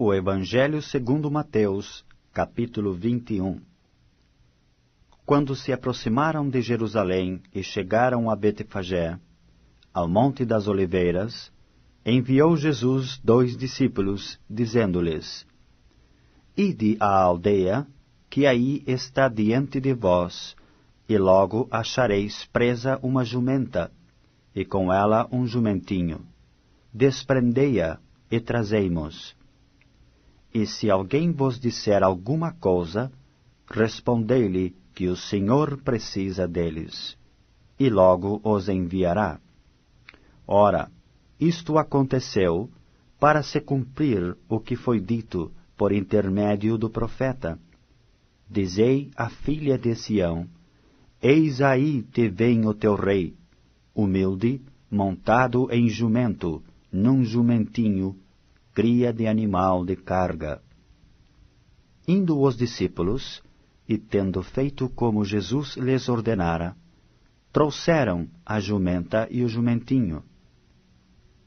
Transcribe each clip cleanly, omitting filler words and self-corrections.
O Evangelho segundo Mateus, capítulo 21. Quando se aproximaram de Jerusalém e chegaram a Betfagé, ao Monte das Oliveiras, enviou Jesus 2 discípulos, dizendo-lhes: Ide à aldeia, que aí está diante de vós, e logo achareis presa uma jumenta, e com ela um jumentinho. Desprendei-a e trazei-mos. E se alguém vos disser alguma coisa, respondei-lhe que o Senhor precisa deles, e logo os enviará. Ora, isto aconteceu para se cumprir o que foi dito por intermédio do profeta. Dizei à filha de Sião: Eis aí te vem o teu rei, humilde, montado em jumento, num jumentinho, cria de animal de carga. Indo os discípulos, e tendo feito como Jesus lhes ordenara, trouxeram a jumenta e o jumentinho.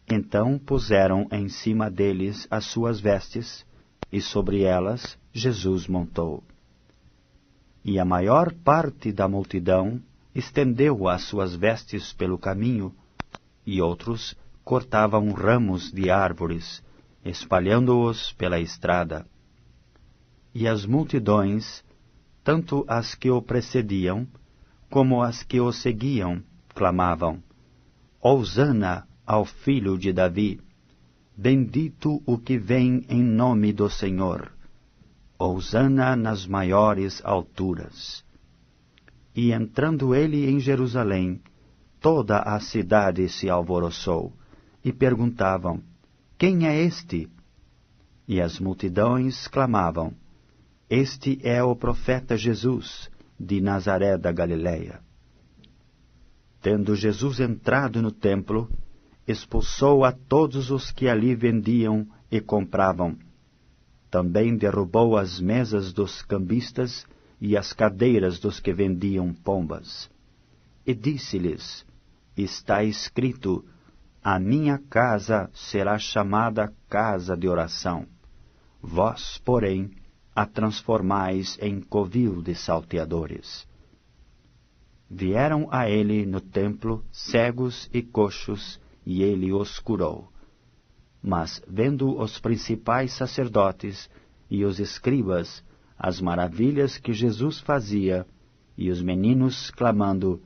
Então puseram em cima deles as suas vestes, e sobre elas Jesus montou. E a maior parte da multidão estendeu as suas vestes pelo caminho, e outros cortavam ramos de árvores, espalhando-os pela estrada. E as multidões, tanto as que o precediam, como as que o seguiam, clamavam: Hosana ao Filho de Davi! Bendito o que vem em nome do Senhor! Hosana nas maiores alturas! E entrando ele em Jerusalém, toda a cidade se alvoroçou, e perguntavam: Quem é este? E as multidões clamavam: Este é o profeta Jesus, de Nazaré da Galileia. Tendo Jesus entrado no templo, expulsou a todos os que ali vendiam e compravam. Também derrubou as mesas dos cambistas e as cadeiras dos que vendiam pombas. E disse-lhes: Está escrito: A minha casa será chamada casa de oração. Vós, porém, a transformais em covil de salteadores. Vieram a ele no templo cegos e coxos, e ele os curou. Mas, vendo os principais sacerdotes e os escribas as maravilhas que Jesus fazia, e os meninos clamando: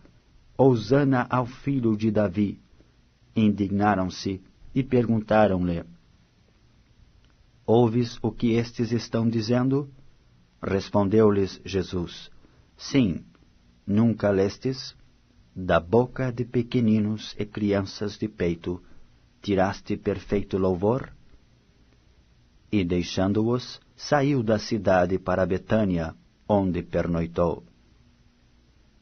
Hosana ao Filho de Davi, indignaram-se e perguntaram-lhe: Ouves o que estes estão dizendo? Respondeu-lhes Jesus: Sim, nunca lestes? Da boca de pequeninos e crianças de peito tiraste perfeito louvor? E deixando-os, saiu da cidade para Betânia, onde pernoitou.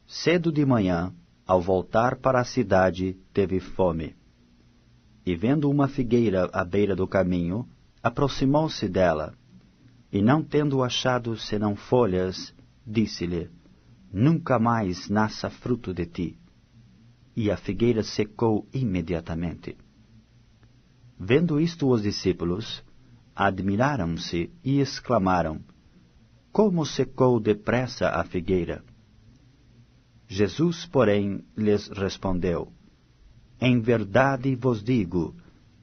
Cedo de manhã, ao voltar para a cidade, teve fome. E vendo uma figueira à beira do caminho, aproximou-se dela, e não tendo achado senão folhas, disse-lhe: Nunca mais nasça fruto de ti. E a figueira secou imediatamente. Vendo isto os discípulos, admiraram-se e exclamaram: Como secou depressa a figueira? Jesus, porém, lhes respondeu: Em verdade vos digo,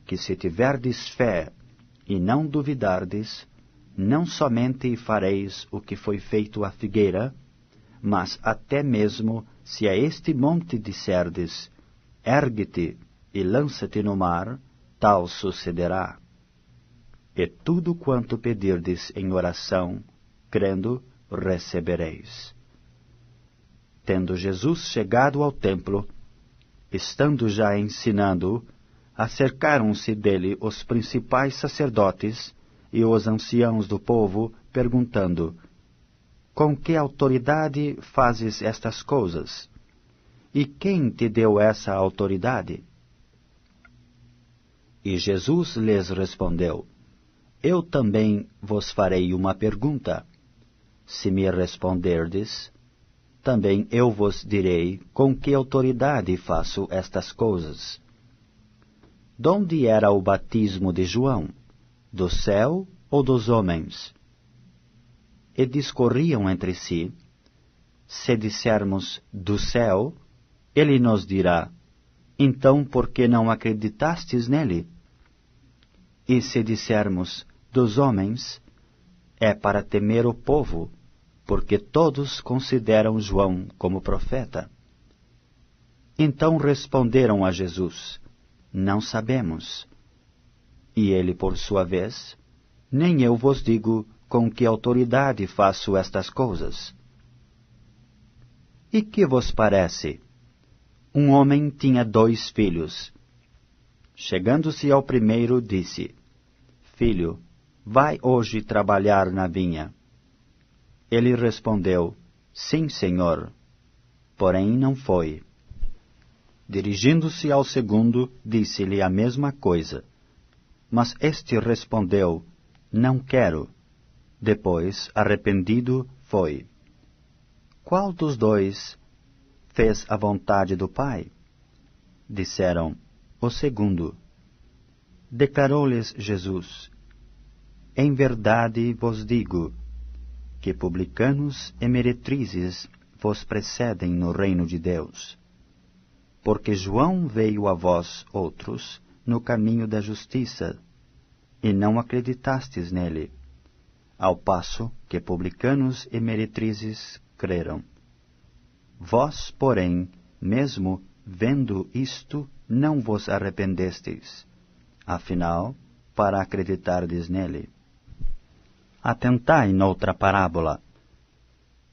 que se tiverdes fé e não duvidardes, não somente fareis o que foi feito à figueira, mas até mesmo se a este monte disserdes: Ergue-te e lança-te no mar, tal sucederá. E tudo quanto pedirdes em oração, crendo, recebereis. Tendo Jesus chegado ao templo, estando já ensinando, acercaram-se dele os principais sacerdotes e os anciãos do povo, perguntando: Com que autoridade fazes estas coisas? E quem te deu essa autoridade? E Jesus lhes respondeu: Eu também vos farei uma pergunta. Se me responderdes, também eu vos direi com que autoridade faço estas coisas. Donde era o batismo de João? Do céu ou dos homens? E discorriam entre si: se dissermos do céu, ele nos dirá: então por que não acreditastes nele? E se dissermos dos homens, é para temer o povo, porque todos consideram João como profeta. Então responderam a Jesus: não sabemos. E ele, por sua vez: nem eu vos digo com que autoridade faço estas coisas. E que vos parece? Um homem tinha 2 filhos. Chegando-se ao primeiro, disse: filho, vai hoje trabalhar na vinha. Ele respondeu: sim, senhor. Porém não foi. Dirigindo-se ao segundo, disse-lhe a mesma coisa. Mas este respondeu: não quero. Depois, arrependido, foi. Qual dos 2 fez a vontade do Pai? Disseram: o segundo. Declarou-lhes Jesus: em verdade vos digo, que publicanos e meretrizes vos precedem no reino de Deus. Porque João veio a vós outros no caminho da justiça, e não acreditastes nele, ao passo que publicanos e meretrizes creram. Vós, porém, mesmo vendo isto, não vos arrependestes, afinal, para acreditardes nele. Atentai noutra parábola.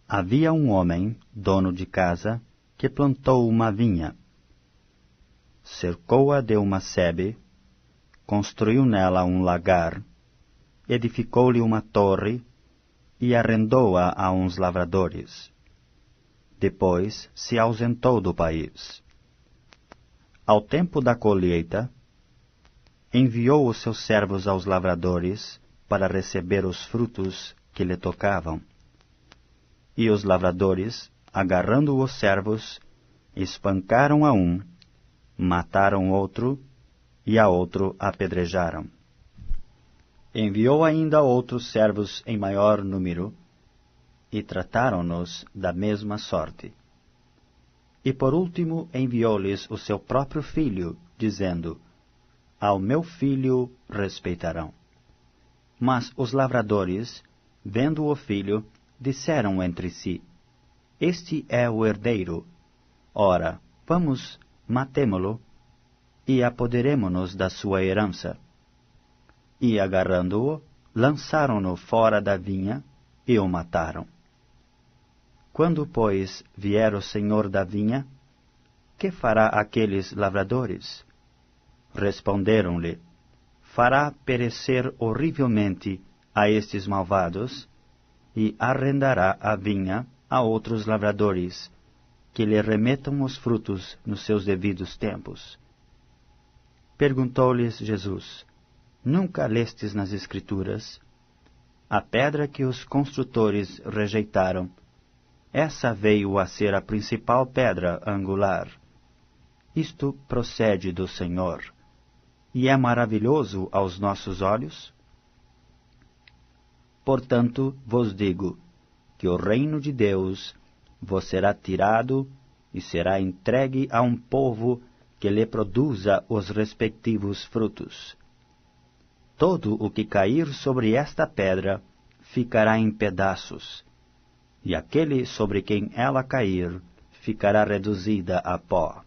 Havia um homem, dono de casa, que plantou uma vinha. Cercou-a de uma sebe, construiu nela um lagar, edificou-lhe uma torre e arrendou-a a uns lavradores. Depois se ausentou do país. Ao tempo da colheita, enviou os seus servos aos lavradores para receber os frutos que lhe tocavam. E os lavradores, agarrando os servos, espancaram a um, mataram outro, e a outro apedrejaram. Enviou ainda outros servos em maior número, e trataram-nos da mesma sorte. E por último enviou-lhes o seu próprio filho, dizendo: ao meu filho respeitarão. Mas os lavradores, vendo o filho, disseram entre si: este é o herdeiro. Ora, vamos, matemo-lo, e apoderemo-nos da sua herança. E, agarrando-o, lançaram-no fora da vinha e o mataram. Quando, pois, vier o senhor da vinha, que fará aqueles lavradores? Responderam-lhe: fará perecer horrivelmente a estes malvados, e arrendará a vinha a outros lavradores, que lhe remetam os frutos nos seus devidos tempos. Perguntou-lhes Jesus: nunca lestes nas Escrituras? A pedra que os construtores rejeitaram, essa veio a ser a principal pedra angular. Isto procede do Senhor, e é maravilhoso aos nossos olhos? Portanto, vos digo, que o reino de Deus vos será tirado e será entregue a um povo que lhe produza os respectivos frutos. Todo o que cair sobre esta pedra ficará em pedaços, e aquele sobre quem ela cair ficará reduzida a pó.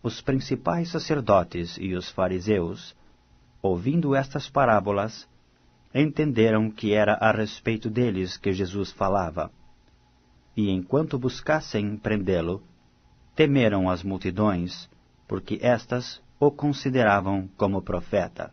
Os principais sacerdotes e os fariseus, ouvindo estas parábolas, entenderam que era a respeito deles que Jesus falava. E enquanto buscassem prendê-lo, temeram as multidões, porque estas o consideravam como profeta.